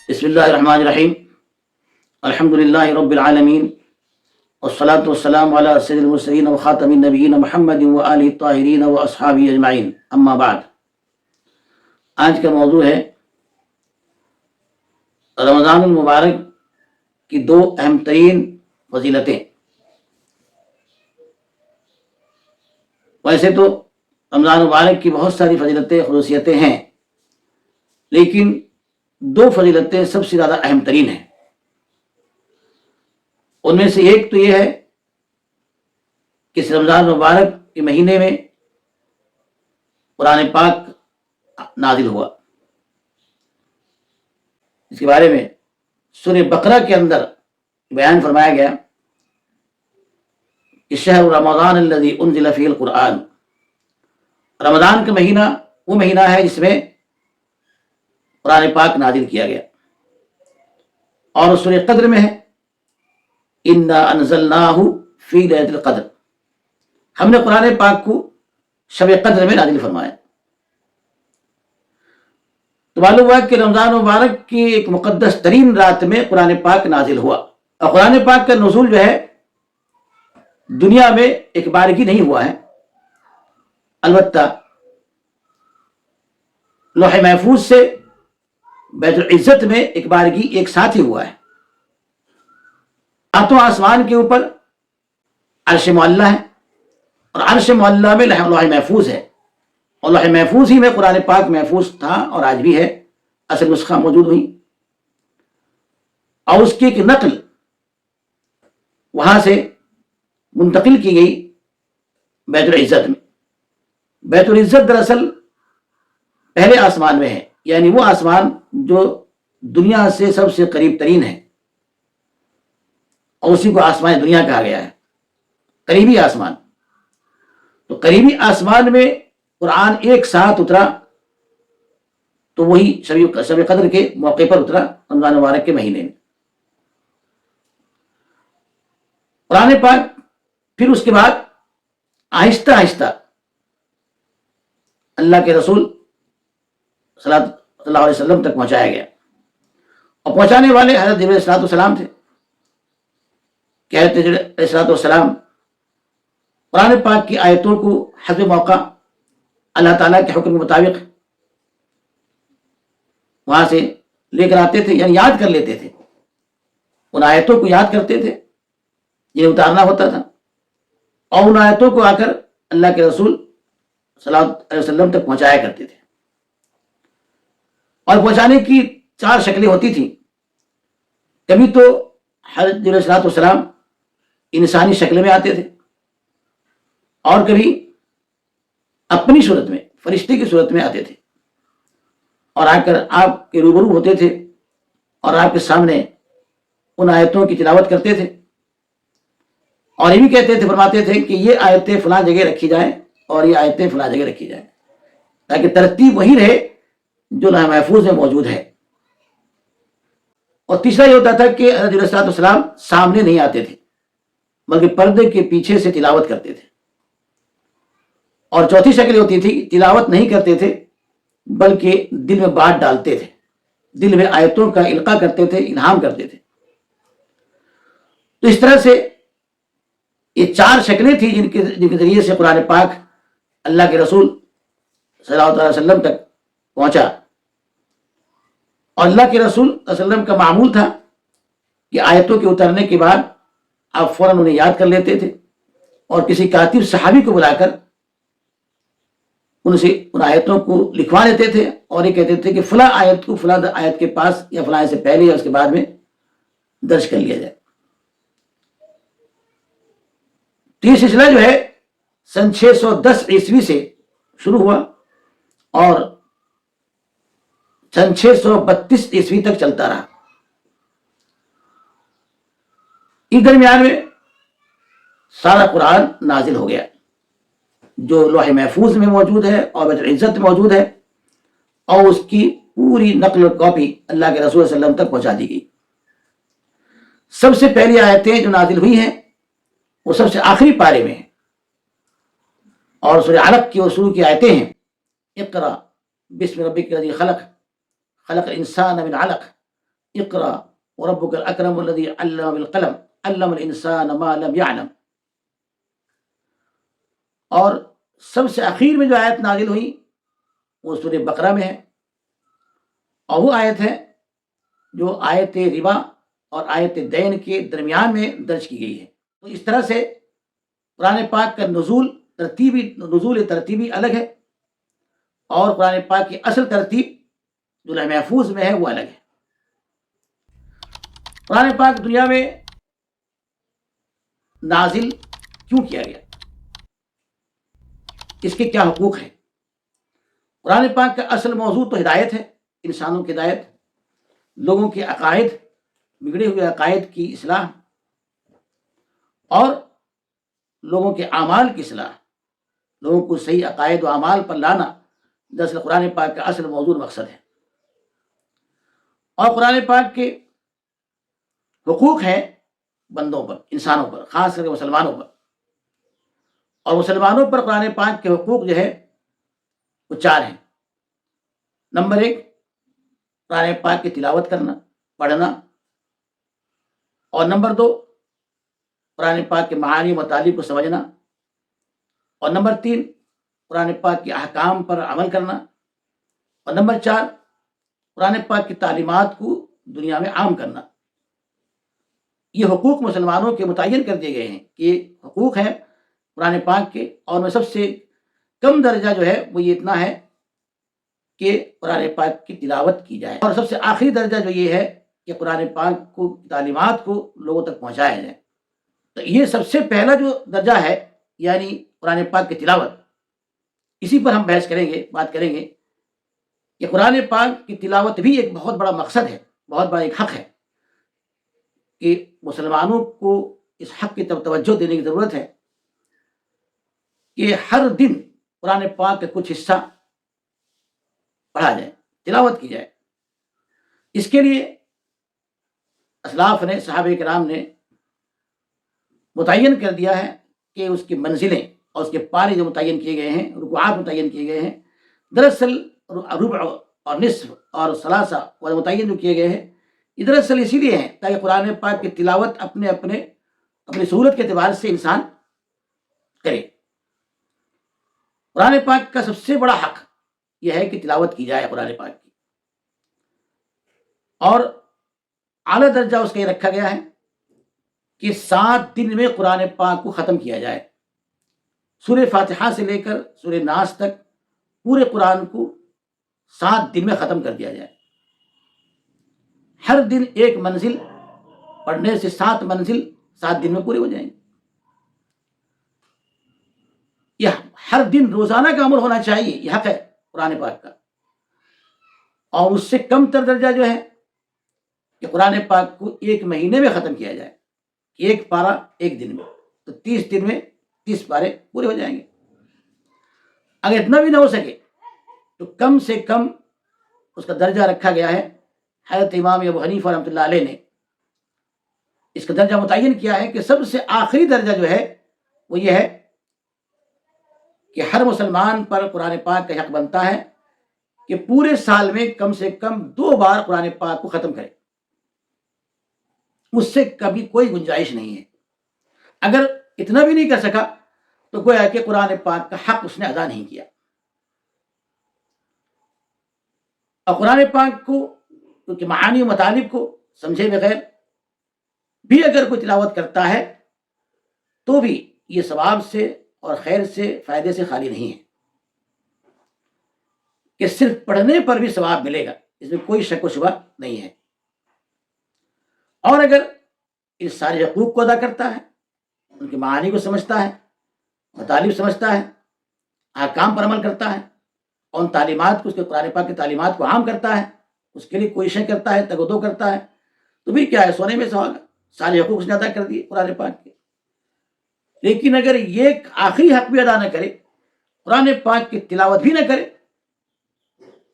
بسم اللہ الرحمن الرحیم الحمد للہ رب العالمین والصلاة والسلام علی سید المرسلین وخاتم النبیین محمد وآلہ الطاہرین واصحابہ اجمعین، اما بعد۔ آج کا موضوع ہے رمضان المبارک کی دو اہم ترین فضیلتیں۔ ویسے تو رمضان المبارک کی بہت ساری فضیلتیں خصوصیتیں ہیں، لیکن دو فضیلتیں سب سے زیادہ اہم ترین ہیں۔ ان میں سے ایک تو یہ ہے کہ اس رمضان المبارک کے مہینے میں قرآن پاک نازل ہوا۔ اس کے بارے میں سورہ بقرہ کے اندر بیان فرمایا گیا کہ شہر رمضان الذی انزل فیہ القرآن، رمضان کا مہینہ وہ مہینہ ہے جس میں قرآن پاک نازل کیا گیا، اور سورہ قدر میں ہے انا انزلناہ فی لیلۃ القدر، ہم نے قرآن پاک کو شب قدر میں نازل فرمایا۔ تو معلوم ہوا کہ رمضان مبارک کی ایک مقدس ترین رات میں قرآن پاک نازل ہوا، اور قرآن پاک کا نزول جو ہے دنیا میں ایک بارگی نہیں ہوا ہے، البتہ لوح محفوظ سے بیت العزت میں ایک بارگی ایک ساتھ ہی ہوا ہے۔ ساتوں آسمان کے اوپر عرش معلیٰ ہے، اور عرش معلیٰ میں لوح محفوظ ہے، اور لوح محفوظ ہی میں قرآن پاک محفوظ تھا اور آج بھی ہے، اصل نسخہ موجود ہوئی، اور اس کی ایک نقل وہاں سے منتقل کی گئی بیت العزت میں۔ بیت العزت دراصل پہلے آسمان میں ہے، یعنی وہ آسمان جو دنیا سے سب سے قریب ترین ہے، اور اسی کو آسمان دنیا کہا گیا ہے، قریبی آسمان۔ تو قریبی آسمان میں قرآن ایک ساتھ اترا، تو وہی شب قدر کے موقع پر اترا، رمضان مبارک کے مہینے میں۔ قرآن پاک پھر اس کے بعد آہستہ آہستہ اللہ کے رسول صلی اللہ علیہ وسلم تک پہنچایا گیا، اور پہنچانے والے حضرت جبرائیل علیہ السلام تھے کہ حضرت جبرائیل علیہ السلام قرآن پاک کی آیتوں کو حسب موقع اللہ تعالیٰ کے حکم کے مطابق وہاں سے لے کر آتے تھے، یعنی یاد کر لیتے تھے، ان آیتوں کو یاد کرتے تھے جنہیں اتارنا ہوتا تھا، اور ان آیتوں کو آ کر اللہ کے رسول صلی اللہ علیہ وسلم تک پہنچایا کرتے تھے۔ اور پہنچانے کی چار شکلیں ہوتی تھیں۔ کبھی تو حضرت جبرائیل علیہ السلام انسانی شکل میں آتے تھے، اور کبھی اپنی صورت میں فرشتے کی صورت میں آتے تھے، اور آ کر آپ کے روبرو ہوتے تھے، اور آپ کے سامنے ان آیتوں کی تلاوت کرتے تھے، اور یہ بھی کہتے تھے، فرماتے تھے کہ یہ آیتیں فلاں جگہ رکھی جائیں اور یہ آیتیں فلاں جگہ رکھی جائیں، تاکہ ترتیب وہی رہے جو لوح محفوظ میں موجود ہے۔ اور تیسرا یہ ہوتا تھا کہ حضرت جبرائیل علیہ السلام سامنے نہیں آتے تھے، بلکہ پردے کے پیچھے سے تلاوت کرتے تھے۔ اور چوتھی شکل ہوتی تھی، تلاوت نہیں کرتے تھے بلکہ دل میں بات ڈالتے تھے، دل میں آیتوں کا القاء کرتے تھے، الہام کرتے تھے۔ تو اس طرح سے یہ چار شکلیں تھیں جن کے ذریعے سے قرآن پاک اللہ کے رسول صلی اللہ علیہ وسلم تک پہنچا۔ اور اللہ کے رسول صلی اللہ علیہ وسلم کا معمول تھا کہ آیتوں کے اترنے کے بعد آپ فوراً انہیں یاد کر لیتے تھے، اور کسی کاتب صحابی کو بلا کر ان سے ان آیتوں کو لکھوا لیتے تھے، اور یہ کہتے تھے کہ فلاں آیت کو فلاں آیت کے پاس یا فلاں آیت سے پہلے یا اس کے بعد میں درج کر لیا جائے۔ تو یہ سلسلہ جو ہے سن 610 عیسوی سے شروع ہوا، اور سن 632 عیسوی تک چلتا رہا۔ اس درمیان میں سارا قرآن نازل ہو گیا جو لوح محفوظ میں موجود ہے اور بیت العزت میں موجود ہے، اور اس کی پوری نقل و کاپی اللہ کے رسول صلی اللہ علیہ وسلم تک پہنچا دی گئی۔ سب سے پہلی آیتیں جو نازل ہوئی ہیں وہ سب سے آخری پارے میں ہیں، اور سورہ علق کی شروع کی آیتیں ہیں، اقرا بسم ربک الذی خلق خلق الانسان من علق اقرا وربک الاکرم الذی علم بالقلم علم الانسان ما لم يعلم. اور سب سے اخیر میں جو آیت نازل ہوئی وہ سورہ بقرہ میں ہے، اور وہ آیت ہے جو آیت ربا اور آیت دین کے درمیان میں درج کی گئی ہے. تو اس طرح سے قرآن پاک کا نزول ترتیبی الگ ہے، اور قرآن پاک کی اصل ترتیب جو لوح محفوظ میں ہے وہ الگ ہے. قرآن پاک دنیا میں نازل کیوں کیا گیا، اس کے کیا حقوق ہیں؟ قرآن پاک کا اصل موضوع تو ہدایت ہے، انسانوں کی ہدایت، لوگوں کے عقائد، بگڑے ہوئے عقائد کی اصلاح اور لوگوں کے اعمال کی اصلاح، لوگوں کو صحیح عقائد و اعمال پر لانا دراصل قرآن پاک کا اصل موضوع مقصد ہے. اور قرآن پاک کے حقوق ہیں بندوں پر، انسانوں پر، خاص کر کے مسلمانوں پر. اور مسلمانوں پر قرآن پاک کے حقوق جو ہے وہ 4 ہیں. نمبر 1، قرآن پاک کی تلاوت کرنا، پڑھنا. اور نمبر 2، قرآن پاک کے معانی و مطالب کو سمجھنا. اور نمبر 3، قرآن پاک کے احکام پر عمل کرنا. اور نمبر 4، قرآن پاک کی تعلیمات کو دنیا میں عام کرنا. یہ حقوق مسلمانوں کے متعین کر دیے گئے ہیں کہ یہ حقوق ہیں قرآن پاک کے. اور میں سب سے کم درجہ جو ہے وہ یہ اتنا ہے کہ قرآن پاک کی تلاوت کی جائے، اور سب سے آخری درجہ جو یہ ہے کہ قرآن پاک کو تعلیمات کو لوگوں تک پہنچایا جائے. تو یہ سب سے پہلا جو درجہ ہے یعنی قرآن پاک کی تلاوت، اسی پر ہم بحث کریں گے، بات کریں گے کہ قرآن پاک کی تلاوت بھی ایک بہت بڑا مقصد ہے، بہت بڑا ایک حق ہے کہ مسلمانوں کو اس حق کی طرف توجہ دینے کی ضرورت ہے کہ ہر دن قرآن پاک کا کچھ حصہ پڑھا جائے، تلاوت کی جائے. اس کے لیے اسلاف نے، صحابہ کرام نے متعین کر دیا ہے کہ اس کی منزلیں اور اس کے پارے جو متعین کیے گئے ہیں، رکوعات متعین کیے گئے ہیں. دراصل ربع اور نصف اور ثلاثہ اور متعین جو کیے گئے ہیں، یہ دراصل اسی لیے ہیں تاکہ قرآن پاک کی تلاوت اپنی سہولت کے اعتبار سے انسان کرے. قرآن پاک کا سب سے بڑا حق یہ ہے کہ تلاوت کی جائے قرآن پاک کی، اور اعلیٰ درجہ اس کا یہ رکھا گیا ہے کہ 7 دن میں قرآن پاک کو ختم کیا جائے. سورہ فاتحہ سے لے کر سورہ ناس تک پورے قرآن کو 7 دن میں ختم کر دیا جائے. ہر دن ایک منزل پڑھنے سے 7 منزل 7 دن میں پورے ہو جائیں گے. یہ ہر دن روزانہ کا عمل ہونا چاہیے، یہ حق ہے قرآن پاک کا. اور اس سے کم تر درجہ جو ہے کہ قرآن پاک کو 1 مہینے میں ختم کیا جائے، ایک پارہ 1 دن میں، تو 30 دن میں 30 پارے پورے ہو جائیں گے. اگر اتنا بھی نہ ہو سکے تو کم سے کم اس کا درجہ رکھا گیا ہے. حضرت امام ابو حنیفہ رحمۃ اللہ علیہ نے اس کا درجہ متعین کیا ہے کہ سب سے آخری درجہ جو ہے وہ یہ ہے کہ ہر مسلمان پر قرآن پاک کا حق بنتا ہے کہ پورے سال میں کم سے کم 2 بار قرآن پاک کو ختم کرے. اس سے کبھی کوئی گنجائش نہیں ہے. اگر اتنا بھی نہیں کر سکا تو گویا کہ قرآن پاک کا حق اس نے ادا نہیں کیا. اور قرآن پاک کو کیونکہ معانی و مطالب کو سمجھے بغیر بھی اگر کوئی تلاوت کرتا ہے تو بھی یہ ثواب سے اور خیر سے، فائدے سے خالی نہیں ہے کہ صرف پڑھنے پر بھی ثواب ملے گا، اس میں کوئی شک و شبہ نہیں ہے. اور اگر اس سارے حقوق کو ادا کرتا ہے، ان کے معانی کو سمجھتا ہے، مطالب سمجھتا ہے، احکام پر عمل کرتا ہے، اور ان تعلیمات کو، اس کے قرآن پاک کی تعلیمات کو عام کرتا ہے، اس کے لیے کوششیں کرتا ہے، تگ و دو کرتا ہے، تو بھی کیا ہے، سونے میں سہاگا. سارے حقوق اس نے ادا کر دیے قرآن پاک کے. لیکن اگر یہ آخری حق بھی ادا نہ کرے، قرآن پاک کی تلاوت بھی نہ کرے،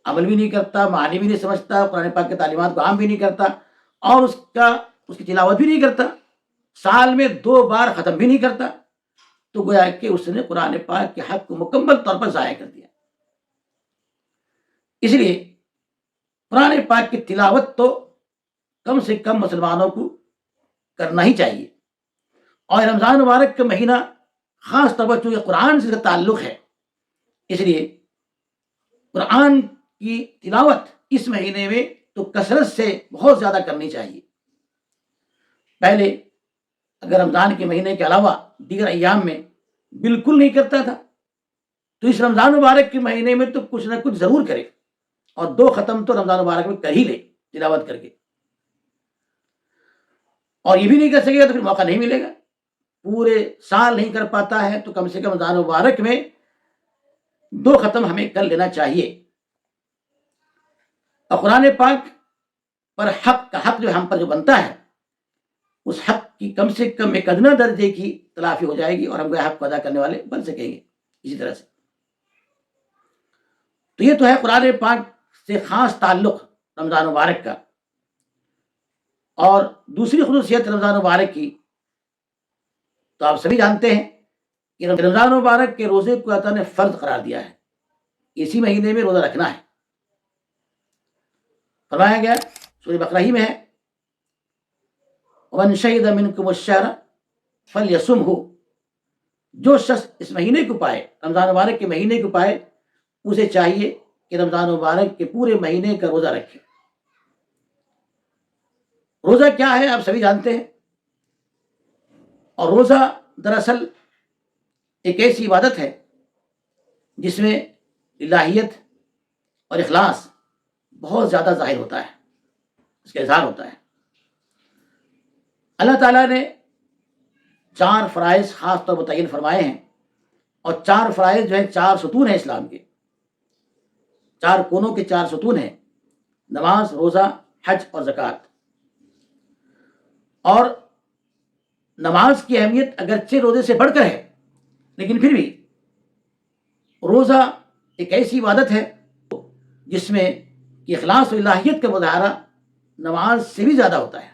عمل بھی نہیں کرتا، معنی بھی نہیں سمجھتا، قرآن پاک کی تعلیمات کو عام بھی نہیں کرتا، اور اس کی تلاوت بھی نہیں کرتا، سال میں 2 بار ختم بھی نہیں کرتا، تو گویا کہ اس نے قرآن پاک کے حق کو مکمل طور پر ضائع کر دیا. اس لیے قرآن پاک کی تلاوت تو کم سے کم مسلمانوں کو کرنا ہی چاہیے. اور رمضان مبارک کا مہینہ خاص طور پر چونکہ قرآن سے اس کا تعلق ہے، اس لیے قرآن کی تلاوت اس مہینے میں تو کثرت سے بہت زیادہ کرنی چاہیے. پہلے اگر رمضان کے مہینے کے علاوہ دیگر ایام میں بالکل نہیں کرتا تھا، تو اس رمضان مبارک کے مہینے میں تو کچھ نہ کچھ ضرور کرے، اور 2 ختم تو رمضان مبارک میں کر ہی لے تلاوت کر کے. اور یہ بھی نہیں کر سکے گا تو پھر موقع نہیں ملے گا. پورے سال نہیں کر پاتا ہے تو کم سے کم رمضان مبارک میں 2 ختم ہمیں کر لینا چاہیے. اور قرآن پاک پر حق کا حق جو ہم پر جو بنتا ہے، اس حق کی کم سے کم ایک ادنا درجے کی تلافی ہو جائے گی، اور ہم حق کو ادا کرنے والے بن سکیں گے اسی طرح سے. تو یہ تو ہے قرآن پاک سے خاص تعلق رمضان مبارک کا. اور دوسری خصوصیت رمضان مبارک کی تو آپ سبھی جانتے ہیں کہ رمضان مبارک کے روزے کو اللہ نے فرض قرار دیا ہے. اسی مہینے میں روزہ رکھنا ہے. فرمایا گیا سورہ بقرہ ہی میں ہے، وَمَنْ شَهِدَ مِنْكُمُ الشَّهْرَ فَلْيَصُمْهُ، جو شخص اس مہینے کو پائے، رمضان مبارک کے مہینے کو پائے، اسے چاہیے کہ رمضان مبارک کے پورے مہینے کا روزہ رکھے. روزہ کیا ہے آپ سبھی جانتے ہیں. اور روزہ دراصل ایک ایسی عبادت ہے جس میں الہیت اور اخلاص بہت زیادہ ظاہر ہوتا ہے، اس کا اظہار ہوتا ہے. اللہ تعالیٰ نے 4 فرائض خاص طور پر متعین فرمائے ہیں، اور 4 فرائض جو ہیں 4 ستون ہیں اسلام کے، 4 کونوں کے 4 ستون ہیں: نماز، روزہ، حج اور زکوٰۃ. اور نماز کی اہمیت اگرچہ روزے سے بڑھ کر ہے، لیکن پھر بھی روزہ ایک ایسی عبادت ہے جس میں کہ اخلاص و الہیت کا مظاہرہ نماز سے بھی زیادہ ہوتا ہے.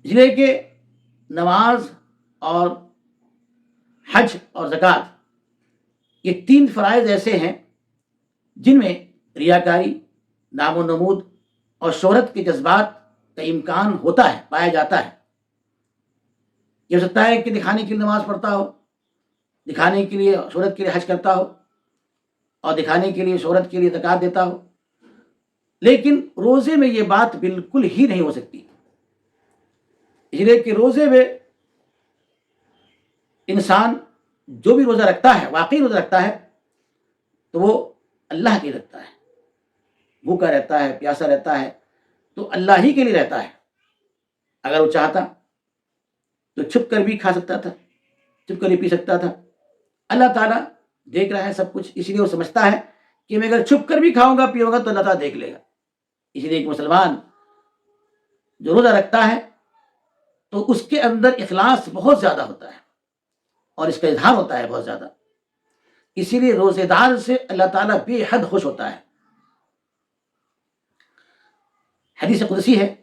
اس لیے کہ نماز اور حج اور زکوٰۃ یہ 3 فرائض ایسے ہیں جن میں ریاکاری، نام و نمود اور شہرت کے جذبات کا امکان ہوتا ہے، پایا جاتا ہے. یہ ہو سکتا ہے کہ دکھانے کے لیے نماز پڑھتا ہو، دکھانے کے لیے شہرت کے لیے حج کرتا ہو، اور دکھانے کے لیے شہرت کے لیے زکوٰۃ دیتا ہو. لیکن روزے میں یہ بات بالکل ہی نہیں ہو سکتی. اس لیے کہ روزے میں انسان جو بھی روزہ رکھتا ہے، واقعی روزہ رکھتا ہے، تو وہ اللہ کے لیے رکھتا ہے. بھوکا رہتا ہے، پیاسا رہتا ہے تو اللہ ہی کے لیے رہتا ہے. اگر وہ چاہتا تو چھپ کر بھی کھا سکتا تھا، چھپ کر بھی پی سکتا تھا. اللہ تعالیٰ دیکھ رہا ہے سب کچھ، اس لیے وہ سمجھتا ہے کہ میں اگر چھپ کر بھی کھاؤں گا پیوں گا تو اللہ تعالیٰ دیکھ لے گا. اس لیے ایک مسلمان جو روزہ رکھتا ہے تو اس کے اندر اخلاص بہت زیادہ ہوتا ہے، اور اس کا اظہار ہوتا ہے بہت زیادہ. اسی لیے روزے دار سے اللہ تعالیٰ بے حد خوش ہوتا ہے. حدیث قدسی ہے،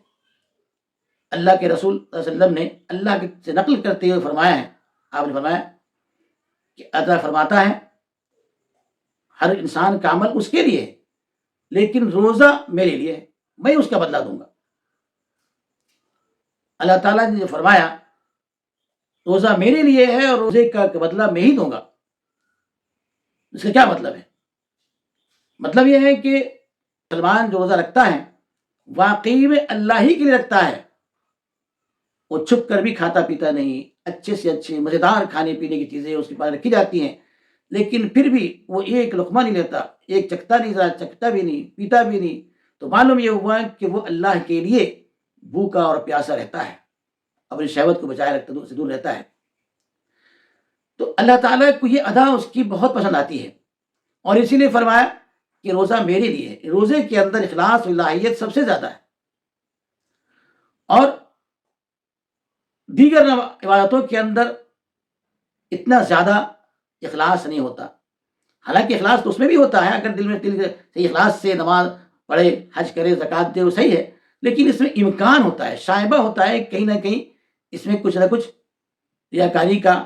اللہ کے رسول صلی اللہ علیہ وسلم نے اللہ سے نقل کرتے ہوئے فرمایا ہے، آپ نے فرمایا کہ اللہ فرماتا ہے ہر انسان کا عمل اس کے لیے ہے، لیکن روزہ میرے لیے ہے، میں اس کا بدلہ دوں گا. اللہ تعالیٰ نے جو فرمایا روزہ میرے لیے ہے اور روزے کا بدلہ میں ہی دوں گا، اس کا کیا مطلب ہے؟ مطلب یہ ہے کہ مسلمان جو روزہ رکھتا ہے واقعی میں اللہ ہی کے لیے رکھتا ہے. وہ چھپ کر بھی کھاتا پیتا نہیں، اچھے سے اچھے مزیدار کھانے پینے کی چیزیں اس کے پاس رکھی جاتی ہیں، لیکن پھر بھی وہ ایک لقمہ نہیں لیتا، ایک چکھتا نہیں، ذرا چکھتا بھی نہیں، پیتا بھی نہیں. تو معلوم یہ ہوا کہ وہ اللہ کے لیے بھوکا اور پیاسا رہتا ہے، اپنی شہوت کو بچائے رکھتا سے دور رہتا ہے. تو اللہ تعالیٰ کو یہ ادا اس کی بہت پسند آتی ہے، اور اسی لیے فرمایا کہ روزہ میرے لیے ہے. روزے کے اندر اخلاص و الہیت سب سے زیادہ ہے، اور دیگر عبادتوں کے اندر اتنا زیادہ اخلاص نہیں ہوتا. حالانکہ اخلاص تو اس میں بھی ہوتا ہے، اگر دل سے اخلاص سے نماز پڑھے، حج کرے، زکوٰۃ دے، وہ صحیح ہے، لیکن اس میں امکان ہوتا ہے، شائبہ ہوتا ہے، کہیں نہ کہیں اس میں کچھ نہ کچھ ریاکاری کا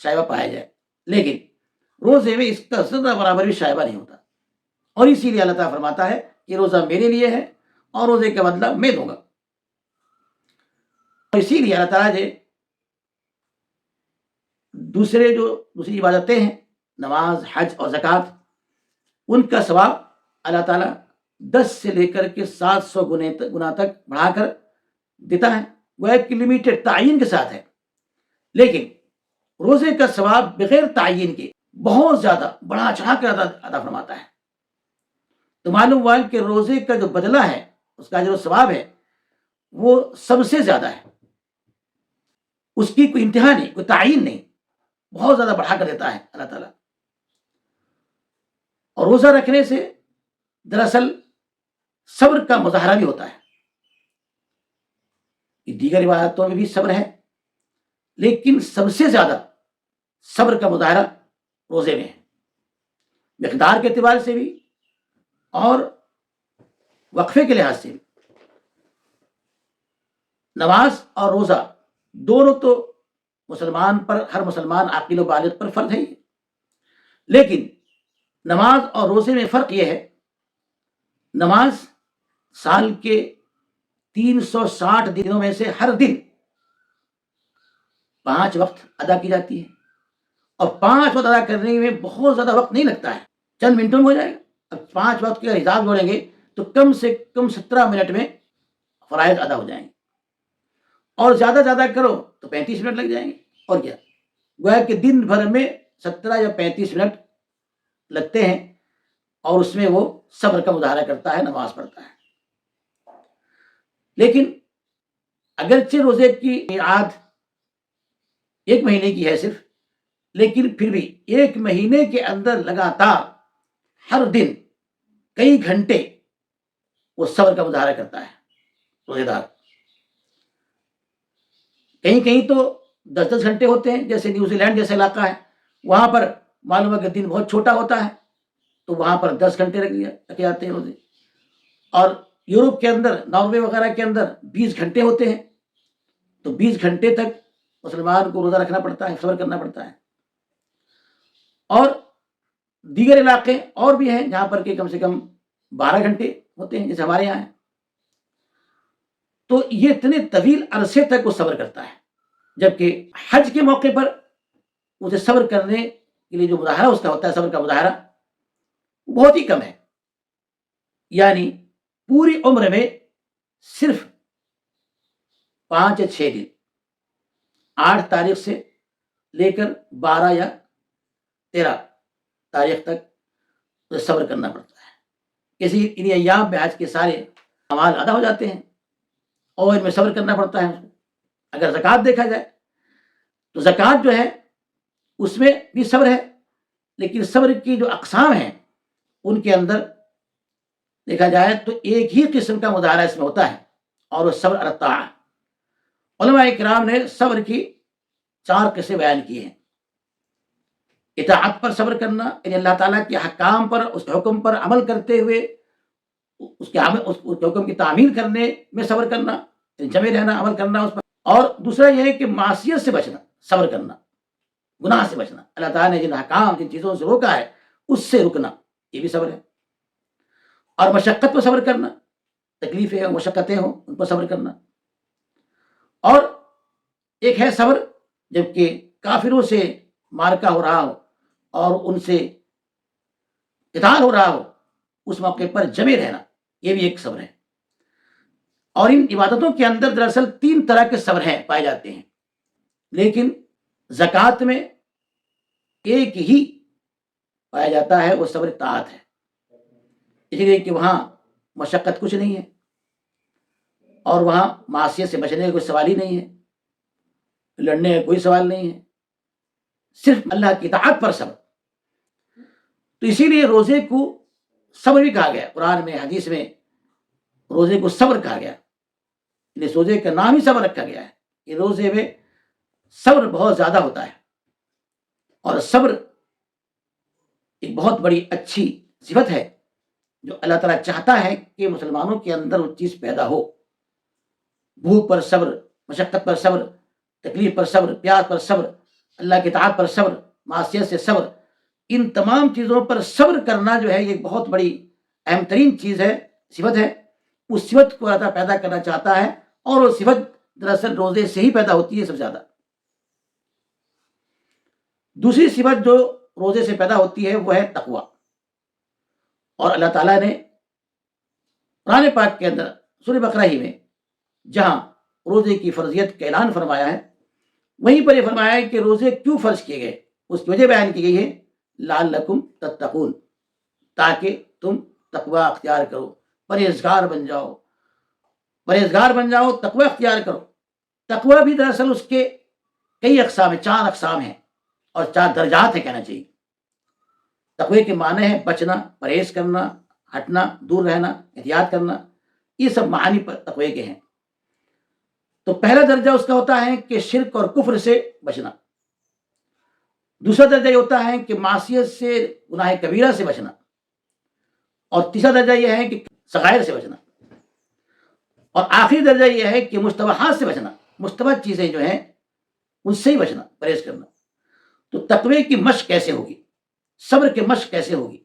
شائبہ پایا جائے. لیکن روزے میں اس کا ذرہ برابر بھی شائبہ نہیں ہوتا. اور اسی لیے اللہ تعالیٰ فرماتا ہے کہ روزہ میرے لیے ہے اور روزے کا بدلہ میں دوں گا. اسی لیے اللہ تعالیٰ جو دوسری عبادتیں ہیں، نماز، حج اور زکوٰۃ، ان کا ثواب اللہ تعالیٰ 10 سے لے کر کے 700 گنا تک بڑھا کر دیتا ہے. وہ ایک لمیٹڈ تعین کے ساتھ ہے. لیکن روزے کا ثواب بغیر تعین کے بہت زیادہ بڑھا چڑھا کر عطا فرماتا ہے. تو معلوم ہوا کہ روزے کا جو بدلہ ہے، اس کا جو ثواب ہے، وہ سب سے زیادہ ہے. اس کی کوئی انتہا نہیں، کوئی تعین نہیں، بہت زیادہ بڑھا کر دیتا ہے اللہ تعالیٰ. اور روزہ رکھنے سے دراصل صبر کا مظاہرہ بھی ہوتا ہے. دیگر عبادتوں میں بھی صبر ہے، لیکن سب سے زیادہ صبر کا مظاہرہ روزے میں ہے، مقدار کے اعتبار سے بھی اور وقفے کے لحاظ سے بھی. نماز اور روزہ دونوں تو مسلمان پر، ہر مسلمان عاقل و بالغ پر فرض ہے ہی. لیکن نماز اور روزے میں فرق یہ ہے، نماز سال کے 360 دنوں میں سے ہر دن 5 وقت ادا کی جاتی ہے، اور 5 وقت ادا کرنے میں بہت زیادہ وقت نہیں لگتا ہے، چند منٹوں میں ہو جائے گا. اب 5 وقت کا حساب جوڑیں گے تو کم سے کم 17 منٹ میں فرائض ادا ہو جائیں گے، اور زیادہ کرو تو 35 منٹ لگ جائیں گے. اور کیا گویا کہ دن بھر میں 17 یا 35 منٹ لگتے ہیں، اور اس میں وہ صبر کا مظاہرہ کرتا ہے، نماز پڑھتا ہے. لیکن اگرچہ روزے کی میعاد 1 مہینے کی ہے صرف، لیکن پھر بھی 1 مہینے کے اندر لگاتار ہر دن کئی گھنٹے وہ صبر کا مظاہرہ کرتا ہے روزے دار. کہیں تو 10 گھنٹے ہوتے ہیں، جیسے نیوزی لینڈ جیسا علاقہ ہے، وہاں پر معلوم ہے کہ دن بہت چھوٹا ہوتا ہے، تو وہاں پر 10 گھنٹے رکھے جاتے ہیں روزے. اور یورپ کے اندر، ناروے وغیرہ کے اندر 20 گھنٹے ہوتے ہیں، تو 20 گھنٹے تک مسلمان کو روزہ رکھنا پڑتا ہے، صبر کرنا پڑتا ہے. اور دیگر علاقے اور بھی ہیں جہاں پر کہ کم سے کم 12 گھنٹے ہوتے ہیں، جیسے ہمارے یہاں ہے. تو یہ اتنے طویل عرصے تک وہ صبر کرتا ہے، جبکہ حج کے موقع پر اسے صبر کرنے کے لیے جو مظاہرہ اس کا ہوتا ہے، صبر کا مظاہرہ بہت ہی کم ہے. یعنی پوری عمر میں صرف 5 یا 6 دن، 8 تاریخ سے لے کر 12 یا 13 تاریخ تک صبر کرنا پڑتا ہے. کسی ان ایام میں حج کے سارے اعمال ادا ہو جاتے ہیں، اور ان میں صبر کرنا پڑتا ہے. اگر زکوٰۃ دیکھا جائے تو زکوٰۃ جو ہے اس میں بھی صبر ہے، لیکن صبر کی جو اقسام ہیں ان کے اندر دیکھا جائے تو ایک ہی قسم کا مظاہرہ اس میں ہوتا ہے، اور وہ صبر الطاعہ. علماء کرام نے صبر کی 4 قسمیں بیان کی ہیں. اطاعت پر صبر کرنا، یعنی اللہ تعالیٰ کے احکام پر، اس حکم پر عمل کرتے ہوئے اس حکم کی تعمیل کرنے میں صبر کرنا، یعنی جمے رہنا، عمل کرنا اس پر. اور دوسرا یہ ہے کہ معصیت سے بچنا، صبر کرنا، گناہ سے بچنا، اللہ تعالیٰ نے جن احکام، جن چیزوں سے روکا ہے اس سے رکنا، یہ بھی صبر ہے. اور مشقت پر صبر کرنا، تکلیفیں اور مشقتیں ہوں ان پر صبر کرنا. اور ایک ہے صبر جبکہ کافروں سے معرکہ ہو رہا ہو اور ان سے قتال ہو رہا ہو، اس موقع پر جمے رہنا، یہ بھی ایک صبر ہے. اور ان عبادتوں کے اندر دراصل 3 طرح کے صبر ہیں پائے جاتے ہیں، لیکن زکوٰۃ میں ایک ہی پایا جاتا ہے، وہ صبر طاعت ہے. اس لیے کہ وہاں مشقت کچھ نہیں ہے، اور وہاں معصیت سے بچنے کا کوئی سوال ہی نہیں ہے، لڑنے کا کوئی سوال نہیں ہے، صرف اللہ کی اطاعت پر صبر. تو اسی لیے روزے کو صبر بھی کہا گیا، قرآن میں، حدیث میں روزے کو صبر کہا گیا. اس روزے کا نام ہی صبر رکھا گیا ہے کہ روزے میں صبر بہت زیادہ ہوتا ہے. اور صبر ایک بہت بڑی اچھی صفت ہے جو اللہ تعالیٰ چاہتا ہے کہ مسلمانوں کے اندر وہ چیز پیدا ہو. بھوک پر صبر، مشقت پر صبر، تکلیف پر صبر، پیاس پر صبر، اللہ کی اطاعت پر صبر، معصیت سے صبر، ان تمام چیزوں پر صبر کرنا جو ہے یہ بہت بڑی اہم ترین چیز ہے صفت ہے، اس صفت کو اللہ تعالیٰ پیدا کرنا چاہتا ہے، اور وہ صفت دراصل روزے سے ہی پیدا ہوتی ہے سب سے زیادہ۔ دوسری صفت جو روزے سے پیدا ہوتی ہے وہ ہے تقوی، اور اللہ تعالیٰ نے قرآن پاک کے اندر سورہ بقرہ ہی میں جہاں روزے کی فرضیت کا اعلان فرمایا ہے، وہیں پر یہ فرمایا ہے کہ روزے کیوں فرض کیے گئے، اس کی وجہ بیان کی گئی ہے لعلکم تتقون، تاکہ تم تقوی اختیار کرو، پرہیزگار بن جاؤ، تقوی اختیار کرو۔ تقوی بھی دراصل اس کے کئی اقسام ہیں، 4 اقسام ہیں اور 4 درجات ہیں کہنا چاہیے۔ تقوی کے معنی ہے بچنا، پرہیز کرنا، ہٹنا، دور رہنا، احتیاط کرنا، یہ سب معانی پر تقوی کے ہیں۔ تو پہلا درجہ اس کا ہوتا ہے کہ شرک اور کفر سے بچنا، دوسرا درجہ یہ ہوتا ہے کہ معصیت سے، گناہ کبیرہ سے بچنا، اور تیسرا درجہ یہ ہے کہ صغائر سے بچنا، اور آخری درجہ یہ ہے کہ مشتبہات سے بچنا، مشتبہ چیزیں جو ہیں ان سے ہی بچنا، پرہیز کرنا۔ تو تقوی کی مشق کیسے ہوگی، صبر کی مشق کیسے ہوگی؟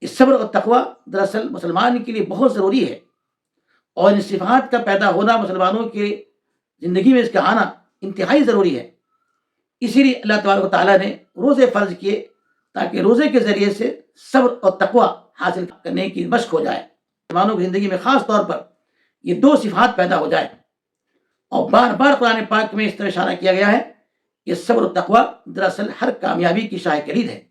اس صبر اور تقوی دراصل مسلمان کے لیے بہت ضروری ہے، اور ان صفات کا پیدا ہونا مسلمانوں کے زندگی میں اس کا آنا انتہائی ضروری ہے۔ اسی لیے اللہ تبارک و تعالیٰ نے روزے فرض کیے تاکہ روزے کے ذریعے سے صبر اور تقوی حاصل کرنے کی مشق ہو جائے، مسلمانوں کی زندگی میں خاص طور پر یہ 2 صفات پیدا ہو جائے۔ اور بار بار قرآن پاک میں اس طرح اشارہ کیا گیا ہے کہ صبر و تقوی دراصل ہر کامیابی کی شاہ کلید ہے،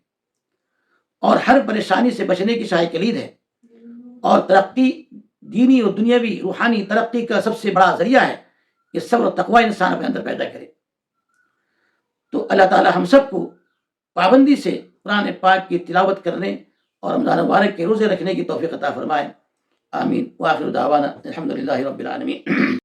اور ہر پریشانی سے بچنے کی شاہ کلید ہے، اور ترقی، دینی اور دنیاوی روحانی ترقی کا سب سے بڑا ذریعہ ہے کہ صبر و تقوی انسان اپنے اندر پیدا کرے۔ تو اللہ تعالی ہم سب کو پابندی سے قرآن پاک کی تلاوت کرنے اور رمضان مبارک کے روزے رکھنے کی توفیق عطا فرمائے، آمین۔ وآخر دعوانا الحمدللہ رب العالمین۔